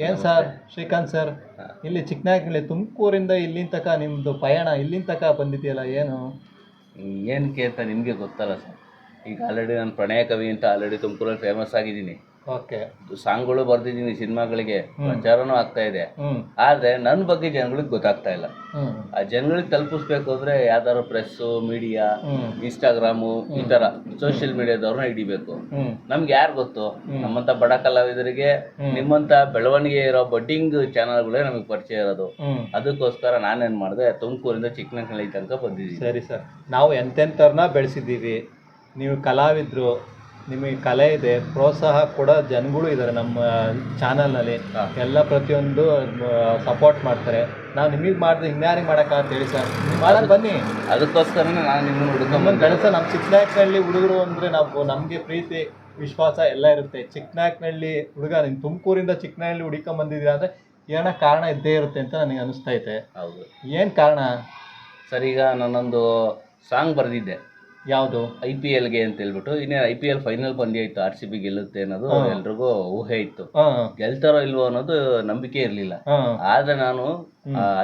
ಏನು sir Srikanth sir, ಇಲ್ಲಿ ಚಿಕ್ಕನಾಯಕನಹಳ್ಳಿ ತುಮಕೂರಿಂದ ಇಲ್ಲಿನ ತನಕ ನಿಮ್ಮದು ಪಯಣ ಇಲ್ಲಿನ ತನಕ ಬಂದಿದೆಯಲ್ಲ ಏನು? ಏನಕ್ಕೆ ಅಂತ ನಿಮಗೆ ಗೊತ್ತಲ್ಲ ಸರ್. ಈಗ ಆಲ್ರೆಡಿ ನಾನು ಪ್ರಣಯ ಕವಿ ಅಂತ ಆಲ್ರೆಡಿ ತುಮಕೂರಲ್ಲಿ ಫೇಮಸ್ ಆಗಿದ್ದೀನಿ. ಓಕೆ. ಸಾಂಗ್ಗಳು ಬರ್ದಿದ್ದೀನಿ, ಸಿನಿಮಾಗಳಿಗೆ ಪ್ರಚಾರನೂ ಆಗ್ತಾ ಇದೆ. ಆದರೆ ನನ್ನ ಬಗ್ಗೆ ಜನಗಳಿಗೆ ಗೊತ್ತಾಗ್ತಾ ಇಲ್ಲ. ಆ ಜನಗಳಿಗೆ ತಲುಪಿಸ್ಬೇಕು ಅಂದರೆ ಯಾವ್ದಾದ್ರು ಪ್ರೆಸ್ಸು, ಮೀಡಿಯಾ, ಇನ್ಸ್ಟಾಗ್ರಾಮು ಈ ಥರ ಸೋಷಿಯಲ್ ಮೀಡಿಯಾದವ್ರನ್ನ ಹಿಡಿಬೇಕು. ನಮ್ಗೆ ಯಾರು ಗೊತ್ತು? ನಮ್ಮಂಥ ಬಡ ಕಲಾವಿದರಿಗೆ ನಿಮ್ಮಂಥ ಬೆಳವಣಿಗೆ ಇರೋ ಬಡ್ಡಿಂಗ್ ಚಾನಲ್ಗಳೇ ನಮಗೆ ಪರಿಚಯ ಇರೋದು. ಅದಕ್ಕೋಸ್ಕರ ನಾನೇನು ಮಾಡಿದೆ, ತುಮಕೂರಿಂದ ಚಿಕ್ಕನಾಯಕನಹಳ್ಳಿ ತನಕ ಬಂದಿದ್ದೀನಿ. ಸರಿ ಸರ್, ನಾವು ಎಂತೆಂಥವ್ರನ್ನ ಬೆಳೆಸಿದ್ದೀವಿ. ನೀವು ಕಲಾವಿದರು, ನಿಮಗೆ ಕಲೆ ಇದೆ, ಪ್ರೋತ್ಸಾಹ ಕೊಡೋ ಜನಗಳು ಇದ್ದಾರೆ ನಮ್ಮ ಚಾನಲ್ನಲ್ಲಿ. ಎಲ್ಲ ಪ್ರತಿಯೊಂದು ಸಪೋರ್ಟ್ ಮಾಡ್ತಾರೆ. ನಾವು ನಿಮಗೆ ಮಾಡಿದ್ರೆ ಇನ್ಯಾರಿಗೆ ಮಾಡೋಕ್ಕಾಗತ್ತೆ ಹೇಳಿ ಸರ್? ಮಾಡೋಕ್ಕೆ ಬನ್ನಿ. ಅದಕ್ಕೋಸ್ಕರನೇ ನಾನು ನಿಮ್ಮನ್ನು ಹುಡುಕೊಂಬಂದು ಬೆಳೆಸ. ನಮ್ಮ ಚಿಕ್ಕನಾಯಕನಹಳ್ಳಿ ಹುಡುಗರು ಅಂದರೆ ನಮಗೆ ಪ್ರೀತಿ ವಿಶ್ವಾಸ ಎಲ್ಲ ಇರುತ್ತೆ. ಚಿಕ್ಕನಾಯಕನಹಳ್ಳಿ ಹುಡುಗ ನಿಮ್ಮ ತುಮಕೂರಿಂದ ಚಿಕ್ಕನಾಯಕನಹಳ್ಳಿ ಹುಡುಕೊಂಬಂದಿದ್ದೀರಾ ಅಂದರೆ ಏನೋ ಕಾರಣ ಇದ್ದೇ ಇರುತ್ತೆ ಅಂತ ನನಗೆ ಅನಿಸ್ತೈತೆ. ಹೌದು. ಏನು ಕಾರಣ ಸರ್? ಈಗ ನಾನೊಂದು ಸಾಂಗ್ ಬರೆದಿದ್ದೆ. ಯಾವುದು? IPLಗೆ ಅಂತ ಹೇಳ್ಬಿಟ್ಟು. ಇನ್ನೇನು IPL ಫೈನಲ್ ಪಂದ್ಯ ಇತ್ತು, RCB ಗೆಲ್ಲುತ್ತೆ ಅನ್ನೋದು ಎಲ್ರಿಗೂ ಊಹೆ ಇತ್ತು. ಗೆಲ್ತಾರೋ ಇಲ್ವೋ ಅನ್ನೋದು ನಂಬಿಕೆ ಇರಲಿಲ್ಲ. ಆದರೆ ನಾನು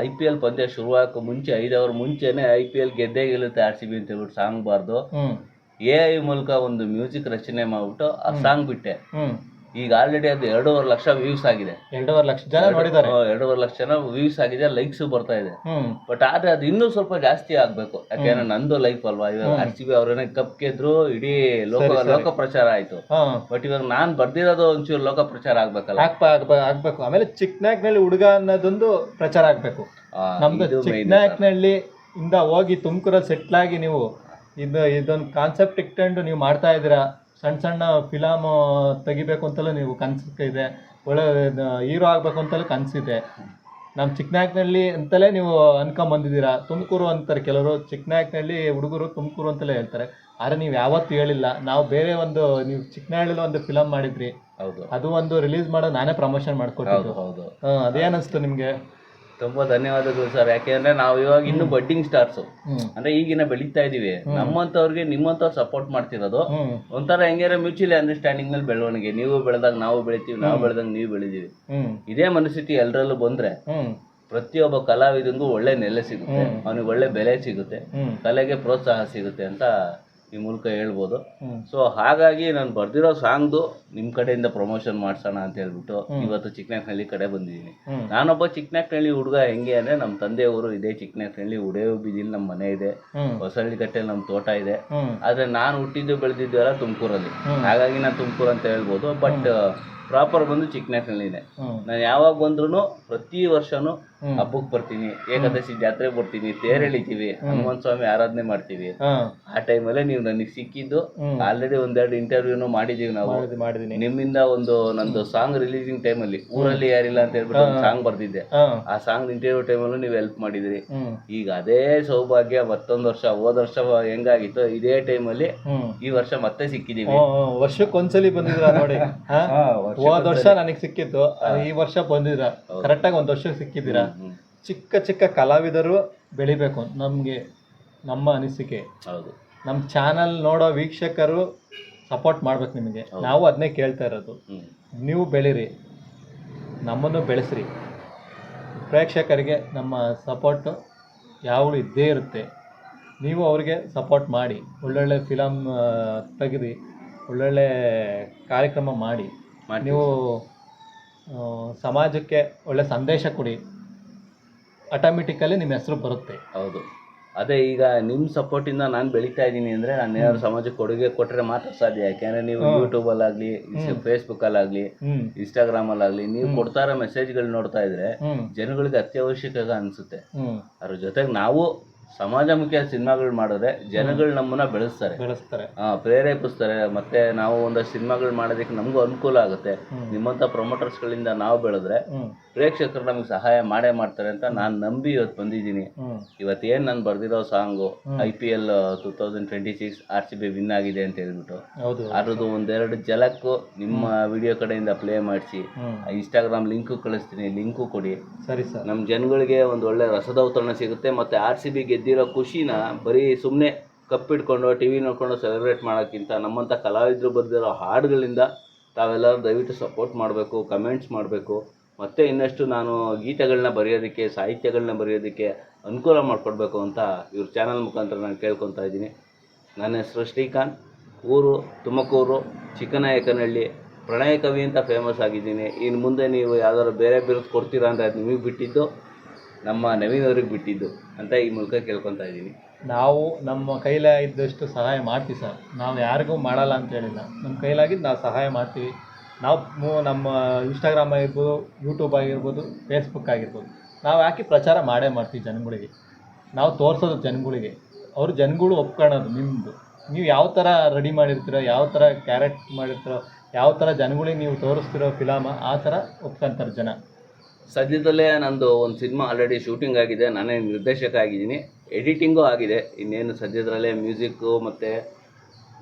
IPL ಪಂದ್ಯ ಶುರುವಾಗೋ ಮುಂಚೆ 5 ಅವರ್ ಮುಂಚೆನೆ IPL ಗೆದ್ದೇ ಗೆಲ್ಲುತ್ತೆ RCB ಅಂತ ಹೇಳ್ಬಿಟ್ಟು ಸಾಂಗ್ ಬಾರ್ದು AI ಮೂಲಕ ಒಂದು ಮ್ಯೂಸಿಕ್ ರಚನೆ ಮಾಡ್ಬಿಟ್ಟು ಆ ಸಾಂಗ್ ಬಿಟ್ಟೆ. ಈಗ ಆಲ್ರೆಡಿ ಅದು 2.5 ಲಕ್ಷ ವ್ಯೂಸ್ ಆಗಿದೆ. 2.5 ಲಕ್ಷ ಜನ ನೋಡಿದ್ದಾರೆ. 2.5 ಲಕ್ಷ ಜನ ವ್ಯೂಸ್ ಆಗಿದೆ, ಲೈಕ್ಸ್ ಬರ್ತಾ ಇದೆ. ಬಟ್ ಆದ್ರೆ ಅದು ಇನ್ನೂ ಸ್ವಲ್ಪ ಜಾಸ್ತಿ ಆಗ್ಬೇಕು. ಯಾಕೆಂದ್ರೆ ನಂದು ಲೈಫ್ ಅಲ್ವಾ. ಇವಾಗ RCB ಅವ್ರೇನೆ ಕಪ್ ಗೆದ್ರು, ಇಡೀ ಲೋಕ ಪ್ರಚಾರ ಆಯ್ತು. ಬಟ್ ಇವಾಗ ನಾನ್ ಬರ್ದಿರೋದು ಒಂಚೂರು ಲೋಕ ಪ್ರಚಾರ ಆಗ್ಬೇಕಲ್ಲ. ಆಗ್ಬೇಕು. ಆಮೇಲೆ ಚಿಕ್ಕನಾಯಕನಹಳ್ಳಿ ಹುಡುಗ ಅನ್ನೋದೊಂದು ಪ್ರಚಾರ ಆಗ್ಬೇಕು. ನಮ್ದು ಚಿಕ್ಕನಾಯಕನಹಳ್ಳಿ ಇಂದ ಹೋಗಿ ತುಮಕೂರಲ್ಲಿ ಸೆಟ್ಲ್ ಆಗಿ ನೀವು ಇದೊಂದು ಕಾನ್ಸೆಪ್ಟ್ ಇಟ್ಕೊಂಡು ನೀವು ಮಾಡ್ತಾ ಇದ್ದೀರಾ. ಸಣ್ಣ ಫಿಲಮ್ ತೆಗಿಬೇಕು ಅಂತಲೂ ನೀವು ಕನಸಿದೆ, ಒಳ್ಳೆ ಹೀರೋ ಆಗಬೇಕು ಅಂತಲೂ ಕನಸಿದೆ. ನಮ್ಮ ಚಿಕ್ಕನಾಯಕನಹಳ್ಳಿ ಅಂತಲೇ ನೀವು ಅನ್ಕೊಂಬಂದಿದ್ದೀರಾ. ತುಮಕೂರು ಅಂತಾರೆ ಕೆಲವರು, ಚಿಕ್ಕನಾಯಕನಹಳ್ಳಿ ಹುಡುಗರು ತುಮಕೂರು ಅಂತಲೇ ಹೇಳ್ತಾರೆ. ಆದರೆ ನೀವು ಯಾವತ್ತೂ ಹೇಳಿಲ್ಲ. ನಾವು ಬೇರೆ ಒಂದು, ನೀವು ಚಿಕ್ಕನಾಯಕನಹಳ್ಳಿಲಿ ಒಂದು ಫಿಲಮ್ ಮಾಡಿದ್ರಿ. ಹೌದು. ಅದು ಒಂದು ರಿಲೀಸ್ ಮಾಡೋದು ನಾನೇ ಪ್ರಮೋಷನ್ ಮಾಡ್ಕೊಟ್ಟಿದ್ದು. ಹೌದು. ಅದೇನಿಸ್ತು ನಿಮಗೆ? ತುಂಬಾ ಧನ್ಯವಾದಗಳು ಸರ್. ಯಾಕೆಂದ್ರೆ ನಾವು ಇವಾಗ ಇನ್ನು ಬಡ್ಡಿಂಗ್ ಸ್ಟಾರ್ಸ್, ಅಂದ್ರೆ ಈಗಿನ ಬೆಳೀತಾ ಇದೀವಿ. ನಮ್ಮಂತವ್ರಿಗೆ ನಿಮ್ಮಂತವ್ರು ಸಪೋರ್ಟ್ ಮಾಡ್ತಿರೋದು ಒಂಥರ ಹೆಂಗಾರ ಮ್ಯೂಚುವಲಿ ಅಂಡರ್ಸ್ಟ್ಯಾಂಡಿಂಗ್ ಮೇಲೆ ಬೆಳವಣಿಗೆ. ನೀವು ಬೆಳೆದಾಗ ನಾವು ಬೆಳಿತೀವಿ, ನಾವು ಬೆಳೆದಾಗ ನೀವು ಬೆಳಿದೀವಿ. ಇದೇ ಮನಸ್ಥಿತಿ ಎಲ್ಲರಲ್ಲೂ ಬಂದ್ರೆ ಪ್ರತಿಯೊಬ್ಬ ಕಲಾವಿದಂಗೂ ಒಳ್ಳೆ ನೆಲೆ ಸಿಗುತ್ತೆ, ಅವನಿಗೆ ಒಳ್ಳೆ ಬೆಲೆ ಸಿಗುತ್ತೆ, ಕಲೆಗೆ ಪ್ರೋತ್ಸಾಹ ಸಿಗುತ್ತೆ ಅಂತ ಈ ಮೂಲಕ ಹೇಳ್ಬೋದು. ಸೊ ಹಾಗಾಗಿ ನಾನು ಬರ್ದಿರೋ ಸಾಂಗ್ದು ನಿಮ್ಮ ಕಡೆಯಿಂದ ಪ್ರಮೋಷನ್ ಮಾಡ್ಸೋಣ ಅಂತ ಹೇಳ್ಬಿಟ್ಟು ಇವತ್ತು ಚಿಕ್ಕನಾಯಕನಹಳ್ಳಿ ಕಡೆ ಬಂದಿದ್ದೀನಿ. ನಾನೊಬ್ಬ ಚಿಕ್ಕನಾಯಕನಹಳ್ಳಿ ಹುಡುಗ. ಹೆಂಗೆ ಅಂದರೆ ನಮ್ಮ ತಂದೆಯವರು ಇದೇ ಚಿಕ್ಕನಾಯಕನಹಳ್ಳಿ, ಉಡೇವು ಬೀದಿಲಿ ನಮ್ಮ ಮನೆ ಇದೆ, ಹೊಸಳ್ಳಿ ಕಟ್ಟೆಯಲ್ಲಿ ನಮ್ಮ ತೋಟ ಇದೆ. ಆದರೆ ನಾನು ಹುಟ್ಟಿದ್ದು ಬೆಳೆದಿದ್ದು ಎಲ್ಲ ತುಮಕೂರಲ್ಲಿ. ಹಾಗಾಗಿ ನಾನು ತುಮಕೂರು ಅಂತ ಹೇಳ್ಬೋದು. ಬಟ್ ಪ್ರಾಪರ್ ಬಂದು ಚಿಕ್ಕನಾಯಕನಹಳ್ಳಿನೇ. ನಾನು ಯಾವಾಗ ಬಂದ್ರೂ ಪ್ರತಿ ವರ್ಷನೂ ಹಬ್ಬಕ್ಕೆ ಬರ್ತೀನಿ, ಏಕಾದಶಿ ಜಾತ್ರೆಗೆ ಬರ್ತೀನಿ, ತೇರು ಎಳಿತೀವಿ, ಹನುಮಂತ ಸ್ವಾಮಿ ಆರಾಧನೆ ಮಾಡ್ತೀವಿ. ಆ ಟೈಮಲ್ಲೇ ನೀವು ನನಗೆ ಸಿಕ್ಕಿದ್ದು. ಆಲ್ರೆಡಿ 1-2 ಇಂಟರ್ವ್ಯೂನು ಮಾಡಿದೀವಿ ನಾವು. ನಿಮ್ಮಿಂದ ಒಂದು ನಂದು ಸಾಂಗ್ ರಿಲೀಸಿಂಗ್ ಟೈಮಲ್ಲಿ ಊರಲ್ಲಿ ಯಾರಿಲ್ಲ ಅಂತ ಹೇಳ್ಬಿಟ್ಟು ಒಂದು ಸಾಂಗ್ ಬರ್ದಿದ್ದೆ. ಆ ಸಾಂಗ್ ಇಂಟರ್ವ್ಯೂ ಟೈಮಲ್ಲೂ ನೀವು ಹೆಲ್ಪ್ ಮಾಡಿದಿರಿ. ಈಗ ಅದೇ ಸೌಭಾಗ್ಯ ಮತ್ತೊಂದು ವರ್ಷ, ಹೋದ ವರ್ಷ ಹೆಂಗಾಗಿತ್ತು ಇದೇ ಟೈಮಲ್ಲಿ ಈ ವರ್ಷ ಮತ್ತೆ ಸಿಕ್ಕಿದೀವಿ. ವರ್ಷಕ್ಕೊಂದ್ಸಲಿ ಬಂದಿದ್ರ ನೋಡಿ. ಹೋದ ವರ್ಷ ನನಗೆ ಸಿಕ್ಕಿತ್ತು, ಈ ವರ್ಷ ಬಂದಿದ್ರ. ಕರೆಕ್ಟಾಗಿ 1 ವರ್ಷಕ್ಕೆ ಸಿಕ್ಕಿದ್ದೀರಾ. ಚಿಕ್ಕ ಚಿಕ್ಕ ಕಲಾವಿದರು ಬೆಳಿಬೇಕು, ನಮಗೆ ನಮ್ಮ ಅನಿಸಿಕೆ. ಹೌದು. ನಮ್ಮ ಚಾನಲ್ ನೋಡೋ ವೀಕ್ಷಕರು ಸಪೋರ್ಟ್ ಮಾಡ್ಬೇಕು ನಿಮಗೆ. ನಾವು ಅದನ್ನೇ ಕೇಳ್ತಾ ಇರೋದು. ನೀವು ಬೆಳೀರಿ, ನಮ್ಮನ್ನು ಬೆಳೆಸ್ರಿ. ಪ್ರೇಕ್ಷಕರಿಗೆ ನಮ್ಮ ಸಪೋರ್ಟು ಯಾವಾಗಲೂ ಇದ್ದೇ ಇರುತ್ತೆ. ನೀವು ಅವ್ರಿಗೆ ಸಪೋರ್ಟ್ ಮಾಡಿ, ಒಳ್ಳೊಳ್ಳೆ ಫಿಲಮ್ ತೆಗೆದು ಒಳ್ಳೊಳ್ಳೆ ಕಾರ್ಯಕ್ರಮ ಮಾಡಿ, ನೀವು ಸಮಾಜಕ್ಕೆ ಒಳ್ಳೆ ಸಂದೇಶ ಕೊಡಿ. ಆಟೋಮೆಟಿಕಲಿ ನಿಮ್ಮ ಹೆಸರು ಬರುತ್ತೆ. ಹೌದು. ಅದೇ ಈಗ ನಿಮ್ಮ ಸಪೋರ್ಟಿಂದ ನಾನು ಬೆಳೀತಾ ಇದ್ದೀನಿ ಅಂದರೆ ನಾನು ಏನಾದ್ರು ಸಮಾಜಕ್ಕೆ ಕೊಡುಗೆ ಕೊಟ್ಟರೆ ಮಾತ್ರ ಸಾಧ್ಯ. ಯಾಕೆಂದರೆ ನೀವು ಯೂಟ್ಯೂಬಲ್ಲಾಗಲಿ, ಫೇಸ್ಬುಕ್ಕಲ್ಲಾಗಲಿ, ಇನ್ಸ್ಟಾಗ್ರಾಮಲ್ಲಾಗಲಿ ನೀವು ಕೊಡ್ತಾ ಇರೋ ಮೆಸೇಜ್ಗಳು ನೋಡ್ತಾ ಇದ್ರೆ ಜನಗಳಿಗೆ ಅತ್ಯವಶ್ಯಕ ಅನಿಸುತ್ತೆ. ಅದ್ರ ಜೊತೆಗೆ ನಾವು ಸಮಾಜಮುಖಿ ಸಿನಿಮಾಗಳು ಮಾಡಿದ್ರೆ ಜನಗಳು ನಮ್ಮನ್ನ ಬೆಳೆಸ್ತಾರೆ, ಪ್ರೇರೇಪಿಸ್ತಾರೆ. ಮತ್ತೆ ನಾವು ಒಂದಷ್ಟು ಸಿನಿಮಾಗಳು ಮಾಡೋದಕ್ಕೆ ನಮಗೂ ಅನುಕೂಲ ಆಗುತ್ತೆ. ನಿಮ್ಮಂಥ ಪ್ರಮೋಟರ್ಸ್ಗಳಿಂದ ನಾವು ಬೆಳೆದ್ರೆ ಪ್ರೇಕ್ಷಕರು ನಮಗೆ ಸಹಾಯ ಮಾಡೇ ಮಾಡ್ತಾರೆ ಅಂತ ನಾನು ನಂಬಿ ಇವತ್ತು ಬಂದಿದ್ದೀನಿ. ಇವತ್ತೇನು ನಾನು ಬರ್ದಿರೋ ಸಾಂಗು IPL 2026 RCB ವಿನ್ ಆಗಿದೆ ಅಂತ ಹೇಳ್ಬಿಟ್ಟು ಅದ್ರದ್ದು 1-2 ಜಲಕ್ಕು ನಿಮ್ಮ ವಿಡಿಯೋ ಕಡೆಯಿಂದ ಪ್ಲೇ ಮಾಡಿಸಿ ಇನ್ಸ್ಟಾಗ್ರಾಮ್ ಲಿಂಕು ಕಳಿಸ್ತೀನಿ, ಲಿಂಕು ಕೊಡಿ. ಸರಿ ಸರ್. ನಮ್ಮ ಜನಗಳಿಗೆ ಒಂದು ಒಳ್ಳೆ ರಸದೌತಣ ಸಿಗುತ್ತೆ. ಮತ್ತು RCB ಗೆದ್ದಿರೋ ಖುಷಿನ ಬರೀ ಸುಮ್ಮನೆ ಕಪ್ಪಿಟ್ಕೊಂಡು TV ನೋಡ್ಕೊಂಡು ಸೆಲೆಬ್ರೇಟ್ ಮಾಡೋಕ್ಕಿಂತ ನಮ್ಮಂಥ ಕಲಾವಿದರು ಬರ್ದಿರೋ ಹಾಡುಗಳಿಂದ ತಾವೆಲ್ಲರೂ ದಯವಿಟ್ಟು ಸಪೋರ್ಟ್ ಮಾಡಬೇಕು, ಕಮೆಂಟ್ಸ್ ಮಾಡಬೇಕು. ಮತ್ತೆ ಇನ್ನಷ್ಟು ನಾನು ಗೀತೆಗಳನ್ನ ಬರೆಯೋದಕ್ಕೆ, ಸಾಹಿತ್ಯಗಳನ್ನ ಬರೆಯೋದಕ್ಕೆ ಅನುಕೂಲ ಮಾಡಿಕೊಡ್ಬೇಕು ಅಂತ ಇವ್ರ ಚಾನಲ್ ಮುಖಾಂತರ ನಾನು ಕೇಳ್ಕೊತಾ ಇದ್ದೀನಿ. ನನ್ನ ಹೆಸರು ಶ್ರೀಕಾಂತ್, ಊರು ತುಮಕೂರು, ಚಿಕ್ಕನಾಯಕನಹಳ್ಳಿ. ಪ್ರಣಯ ಕವಿ ಅಂತ ಫೇಮಸ್ ಆಗಿದ್ದೀನಿ. ಇನ್ನು ಮುಂದೆ ನೀವು ಯಾವ್ದಾದ್ರು ಬೇರೆ ಬಿರುದು ಕೊಡ್ತೀರಾ ಅಂದರೆ ಅದು ನಿಮಗೆ ಬಿಟ್ಟಿದ್ದು, ನಮ್ಮ ನವೀನ್ ಅವ್ರಿಗೆ ಬಿಟ್ಟಿದ್ದು ಅಂತ ಈ ಮೂಲಕ ಕೇಳ್ಕೊತಾ ಇದ್ದೀನಿ. ನಾವು ನಮ್ಮ ಕೈಲೇ ಇದ್ದಷ್ಟು ಸಹಾಯ ಮಾಡ್ತೀವಿ ಸರ್. ನಾವು ಯಾರಿಗೂ ಮಾಡಲ್ಲ ಅಂತ ಹೇಳಿಲ್ಲ, ನಮ್ಮ ಕೈಲಾಗಿದ್ದು ನಾವು ಸಹಾಯ ಮಾಡ್ತೀವಿ. ನಾವು ನಮ್ಮ ಇನ್ಸ್ಟಾಗ್ರಾಮ್ ಆಗಿರ್ಬೋದು, ಯೂಟ್ಯೂಬ್ ಆಗಿರ್ಬೋದು, ಫೇಸ್ಬುಕ್ ಆಗಿರ್ಬೋದು, ನಾವು ಹಾಕಿ ಪ್ರಚಾರ ಮಾಡೇ ಮಾಡ್ತೀವಿ ಜನಗಳಿಗೆ. ನಾವು ತೋರಿಸೋದು ಜನಗಳಿಗೆ, ಅವ್ರು ಜನಗಳು ಒಪ್ಕೊಳ್ಳೋದು ನಿಮ್ಮದು. ನೀವು ಯಾವ ಥರ ರೆಡಿ ಮಾಡಿರ್ತೀರೋ, ಯಾವ ಥರ ಕ್ಯಾರೆಕ್ಟ್ ಮಾಡಿರ್ತೀರೋ, ಯಾವ ಥರ ಜನಗಳಿಗೆ ನೀವು ತೋರಿಸ್ತಿರೋ ಫಿಲಮ, ಆ ಥರ ಒಪ್ಕೊಂತಾರೆ ಜನ. ಸದ್ಯದಲ್ಲೇ ನಂದು ಒಂದು ಸಿನಿಮಾ ಆಲ್ರೆಡಿ ಶೂಟಿಂಗ್ ಆಗಿದೆ, ನಾನೇ ನಿರ್ದೇಶಕ ಆಗಿದ್ದೀನಿ, ಎಡಿಟಿಂಗು ಆಗಿದೆ. ಇನ್ನೇನು ಸದ್ಯದಲ್ಲೇ ಮ್ಯೂಸಿಕ್ಕು ಮತ್ತು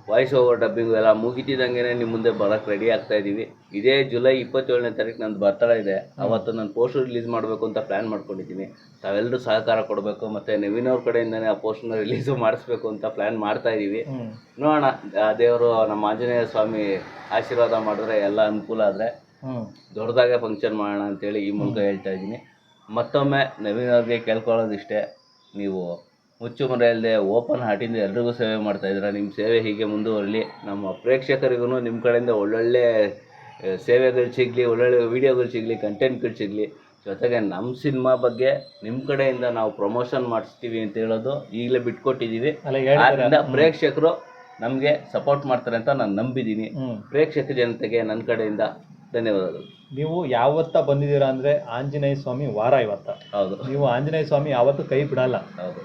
ವಾಯ್ಸ್ ಓವರ್ ಡಬ್ಬಿಂಗು ಎಲ್ಲ ಮುಗಿತಿದ್ದಂಗೆ ನಿಮ್ಮ ಮುಂದೆ ಬರೋಕ್ಕೆ ರೆಡಿ ಆಗ್ತಾ ಇದ್ದೀವಿ. ಇದೇ ಜುಲೈ 27ನೇ ತಾರೀಕು ನಂದು ಬರ್ತಡೇ ಇದೆ. ಅವತ್ತು ನಾನು ಪೋಸ್ಟರ್ ರಿಲೀಸ್ ಮಾಡಬೇಕು ಅಂತ ಪ್ಲ್ಯಾನ್ ಮಾಡ್ಕೊಂಡಿದ್ದೀನಿ. ತಾವೆಲ್ಲರೂ ಸಹಕಾರ ಕೊಡಬೇಕು, ಮತ್ತು ನವೀನ್ ಅವ್ರ ಕಡೆಯಿಂದನೇ ಆ ಪೋಸ್ಟರ್ನ ರಿಲೀಸು ಮಾಡಿಸ್ಬೇಕು ಅಂತ ಪ್ಲ್ಯಾನ್ ಮಾಡ್ತಾ ಇದ್ದೀವಿ. ನೋಡೋಣ, ದೇವರು ನಮ್ಮ ಆಂಜನೇಯ ಸ್ವಾಮಿ ಆಶೀರ್ವಾದ ಮಾಡಿದ್ರೆ ಎಲ್ಲ ಅನುಕೂಲ ಆದರೆ ದೊಡ್ಡದಾಗೆ ಫಂಕ್ಷನ್ ಮಾಡೋಣ ಅಂತೇಳಿ ಈ ಮೂಲಕ ಹೇಳ್ತಾ ಇದ್ದೀನಿ. ಮತ್ತೊಮ್ಮೆ ನವೀನ್ ಅವ್ರಿಗೆ ಕೇಳ್ಕೊಳ್ಳೋದಿಷ್ಟೇ, ನೀವು ಮುಚ್ಚು ಮರೆ ಇಲ್ಲದೆ ಓಪನ್ ಹಾರ್ಟಿಂದ ಎಲ್ರಿಗೂ ಸೇವೆ ಮಾಡ್ತಾಯಿದ್ದೀರ. ನಿಮ್ಮ ಸೇವೆ ಹೀಗೆ ಮುಂದುವರಲಿ. ನಮ್ಮ ಪ್ರೇಕ್ಷಕರಿಗೂ ನಿಮ್ಮ ಕಡೆಯಿಂದ ಒಳ್ಳೊಳ್ಳೆ ಸೇವೆಗಳು ಸಿಗಲಿ, ಒಳ್ಳೊಳ್ಳೆ ವೀಡಿಯೋಗಳು ಸಿಗಲಿ, ಕಂಟೆಂಟ್ಗಳು ಸಿಗಲಿ. ಜೊತೆಗೆ ನಮ್ಮ ಸಿನಿಮಾ ಬಗ್ಗೆ ನಿಮ್ಮ ಕಡೆಯಿಂದ ನಾವು ಪ್ರಮೋಷನ್ ಮಾಡಿಸ್ತೀವಿ ಅಂತ ಹೇಳೋದು ಈಗಲೇ ಬಿಟ್ಕೊಟ್ಟಿದ್ದೀವಿ. ಆದ್ದರಿಂದ ಪ್ರೇಕ್ಷಕರು ನಮಗೆ ಸಪೋರ್ಟ್ ಮಾಡ್ತಾರೆ ಅಂತ ನಾನು ನಂಬಿದ್ದೀನಿ. ಪ್ರೇಕ್ಷಕ ಜನತೆಗೆ ನನ್ನ ಕಡೆಯಿಂದ ಧನ್ಯವಾದಗಳು. ನೀವು ಯಾವತ್ತ ಬಂದಿದ್ದೀರಾ ಅಂದರೆ ಆಂಜನೇಯ ಸ್ವಾಮಿ ವಾರ ಇವತ್ತ. ಹೌದು, ನೀವು ಆಂಜನೇಯ ಸ್ವಾಮಿ ಯಾವತ್ತೂ ಕೈ ಬಿಡಲ್ಲ. ಹೌದು,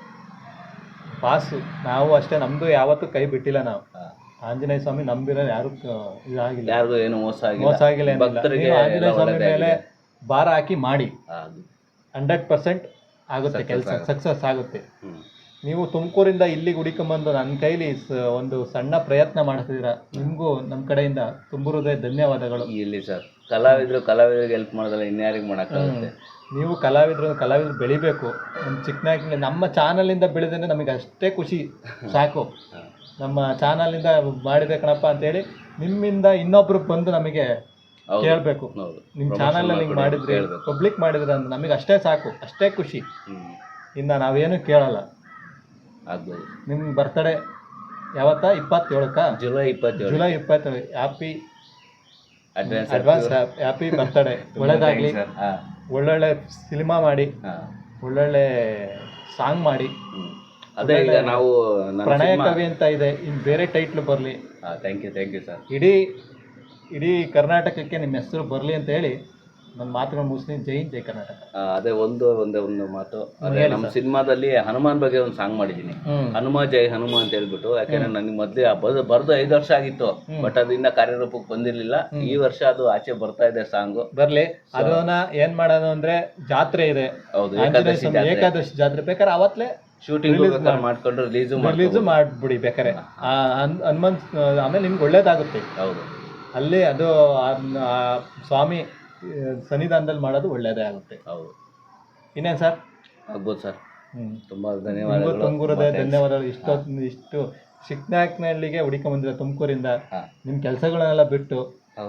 ಪಾಸು ನಾವು ಅಷ್ಟೇ, ನಮ್ಮದು ಯಾವತ್ತೂ ಕೈ ಬಿಟ್ಟಿಲ್ಲ. ನಾವು ಆಂಜನೇಯ ಸ್ವಾಮಿ ನಂಬಿರೋ ಯಾರು ಇದಾಗಿಲ್ಲ, ಯಾರಿಗೂ ಏನು ಮೋಸ ಆಗಿಲ್ಲ. ನೀವು ಆಂಜನೇಯ ಸ್ವಾಮಿ ಮೇಲೆ ಭಾರ ಹಾಕಿ ಮಾಡಿ, 100% ಆಗುತ್ತೆ ಕೆಲಸ, ಸಕ್ಸಸ್ ಆಗುತ್ತೆ. ನೀವು ತುಮಕೂರಿಂದ ಇಲ್ಲಿಗೆ ಹುಡುಕೊಂಬಂದು ನನ್ನ ಕೈಲಿ ಒಂದು ಸಣ್ಣ ಪ್ರಯತ್ನ ಮಾಡ್ತಿದ್ದೀರಾ. ನಿಮಗೂ ನಮ್ಮ ಕಡೆಯಿಂದ ತುಂಬ ಹೃದಯ ಧನ್ಯವಾದಗಳು. ಇಲ್ಲಿ ಸರ್, ಕಲಾವಿದರಿಗೆ ಹೆಲ್ಪ್ ಮಾಡೋದಲ್ಲ, ಇನ್ಯಾರಿಗೆ ಮಾಡೋಕ್ಕಾಗುತ್ತೆ. ನೀವು ಕಲಾವಿದರು ಬೆಳಿಬೇಕು. ನಮ್ಮ ಚಿಕ್ಕನಾಗಿ ನಮ್ಮ ಚಾನಲಿಂದ ಬೆಳೆದ್ರೆ ನಮಗೆ ಅಷ್ಟೇ ಖುಷಿ, ಸಾಕು. ನಮ್ಮ ಚಾನಲಿಂದ ಮಾಡಿದೆ ಕಣಪ್ಪ ಅಂತೇಳಿ ನಿಮ್ಮಿಂದ ಇನ್ನೊಬ್ರು ಬಂದು ನಮಗೆ ಕೇಳಬೇಕು, ನಿಮ್ಮ ಚಾನಲಲ್ಲಿ ಹಿಂಗೆ ಮಾಡಿದ್ರಿ, ಪಬ್ಲಿಕ್ ಮಾಡಿದ್ರೆ ಅಂದ್ರೆ ನಮಗೆ ಅಷ್ಟೇ ಸಾಕು, ಅಷ್ಟೇ ಖುಷಿ. ಇನ್ನು ನಾವೇನು ಕೇಳಲ್ಲ. ಆಗ್ಬೋದು. ನಿಮ್ಮ ಬರ್ತಡೇ ಯಾವತ್ತ? 27ಕ್ಕ? ಜುಲೈ 27. Advance happy birthday. ಒಳ್ಳೇದಾಗಲಿ, ಒಳ್ಳೊಳ್ಳೆ ಸಿನಿಮಾ ಮಾಡಿ, ಒಳ್ಳೊಳ್ಳೆ ಸಾಂಗ್ ಮಾಡಿ. ಅದೇ ಈಗ ನಾವು ಪ್ರಣಯ ಕವಿ ಅಂತ ಇದೆ, ಇನ್ನು ಬೇರೆ ಟೈಟ್ಲ್ ಬರಲಿ. Thank you sir. ಇಡೀ ಕರ್ನಾಟಕಕ್ಕೆ ನಿಮ್ಮ ಹೆಸರು ಬರಲಿ ಅಂತ ಹೇಳಿ ನನ್ನ ಮಾತುಗಳು ಮುಗಿಸ್ತೀನಿ. ಜೈ ಕರ್ನಾಟಕ. ಅದೇ ಒಂದೇ ಮಾತು. ಅದೇ ನಮ್ಮ ಸಿನಿಮಾದಲ್ಲಿ ಹನುಮಾನ್ ಬಗ್ಗೆ ಒಂದು ಸಾಂಗ್ ಮಾಡಿದ್ದೀನಿ, ಹನುಮ ಜೈ ಹನುಮ ಅಂತ ಹೇಳ್ಬಿಟ್ಟು. ಯಾಕೆಂದ್ರೆ ನನಗೆ ಮೊದಲೇ ಬರ್ದು 5 ವರ್ಷ ಆಗಿತ್ತು, ಬಟ್ ಅದರಿಂದ ಕಾರ್ಯರೂಪಕ್ಕೆ ಬಂದಿರಲಿಲ್ಲ. ಈ ವರ್ಷ ಅದು ಆಚೆ ಬರ್ತಾ ಇದೆ ಸಾಂಗು. ಬರ್ಲಿ. ಅದನ್ನ ಏನ್ ಮಾಡೋದು ಅಂದ್ರೆ, ಜಾತ್ರೆ ಇದೆ. ಹೌದು, ಏಕಾದಶಿ ಜಾತ್ರೆ ಬೇಕಾದ್ರೆ ಅವತ್ತೇ ಶೂಟಿಂಗ್ ಮಾಡ್ಕೊಂಡು ರಿಲೀಸು ಮಾಡ್ಬಿಡಿ ಬೇಕಾರೆ. ಹನುಮನ್ ಆಮೇಲೆ ನಿಮ್ಗೆ ಒಳ್ಳೇದಾಗುತ್ತೆ. ಹೌದು, ಅಲ್ಲಿ ಅದು ಸ್ವಾಮಿ ಸನ್ನಿಧಾನದಲ್ಲಿ ಮಾಡೋದು ಒಳ್ಳೇದೇ ಆಗುತ್ತೆ. ಹೌದು. ಇನ್ನೇನು ಸರ್? ಆಗ್ಬೋದು ಸರ್. ತುಂಬ ಧನ್ಯವಾದಗಳು. ಇಷ್ಟು ಚಿಕ್ಕನಾಯಕನಹಳ್ಳಿಗೆ ಹುಡುಕೊಂಬಂದಿರ ತುಮಕೂರಿಂದ ನಿಮ್ಮ ಕೆಲಸಗಳನ್ನೆಲ್ಲ ಬಿಟ್ಟು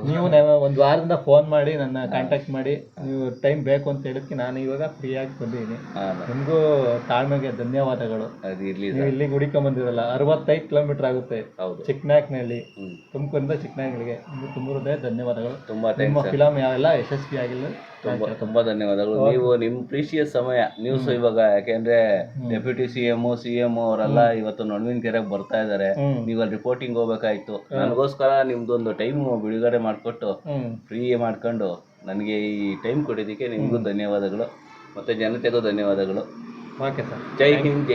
ನೀವು ಒಂದು ವಾರದಿಂದ ಫೋನ್ ಮಾಡಿ ನನ್ನ ಕಾಂಟ್ಯಾಕ್ಟ್ ಮಾಡಿ ನೀವು ಟೈಮ್ ಬೇಕು ಅಂತ ಹೇಳಿದ್ಕೆ ನಾನು ಇವಾಗ ಫ್ರೀಯಾಗಿ ಬಂದಿದ್ದೀನಿ. ನಿಮಗೂ ತಾಳ್ಮೆಗೆ ಧನ್ಯವಾದಗಳು. ನೀವು ಇಲ್ಲಿಗೆ ಹುಡುಕೊಂಬಂದಿರಲ್ಲ, 65 ಕಿಲೋಮೀಟರ್ ಆಗುತ್ತೆ ಚಿಕ್ಕನಾಯಕನಹಳ್ಳಿ, ತುಮಕೂರಿಂದ ಚಿಕ್ಕನಾಯಕನಹಳ್ಳಿಗೆ. ನಿಮ್ಗೆ ತುಂಬ ಧನ್ಯವಾದಗಳು. ನಿಮ್ಮ ಫಿಲಮ್ ಯಾವೆಲ್ಲ ಯಶಸ್ವಿ ಆಗಿಲ್ಲ, ತುಂಬಾ ಧನ್ಯವಾದಗಳು. ನೀವು ನಿಮ್ಮ ಪ್ರೀಶಿಯಸ್ ಸಮಯ ನ್ಯೂಸ್ ಇವಾಗ, ಯಾಕೆಂದ್ರೆ ಡೆಪ್ಯೂಟಿ CM ಅವರೆಲ್ಲ ಇವತ್ತು ನೊಣವಿನಕೆರೆಗೆ ಬರ್ತಾ ಇದಾರೆ. ನೀವು ಅಲ್ಲಿ ರಿಪೋರ್ಟಿಂಗ್ ಹೋಗ್ಬೇಕಾಯ್ತು. ನನಗೋಸ್ಕರ ನಿಮ್ದೊಂದು ಟೈಮ್ ಬಿಡುಗಡೆ ಮಾಡಿಕೊಟ್ಟು ಫ್ರೀ ಮಾಡ್ಕೊಂಡು ನನಗೆ ಈ ಟೈಮ್ ಕೊಟ್ಟಿದ್ದಕ್ಕೆ ನಿಮಗೂ ಧನ್ಯವಾದಗಳು, ಮತ್ತೆ ಜನತೆಗೂ ಧನ್ಯವಾದಗಳು. Okay sir. ಜೈ ಹಿಂದ್.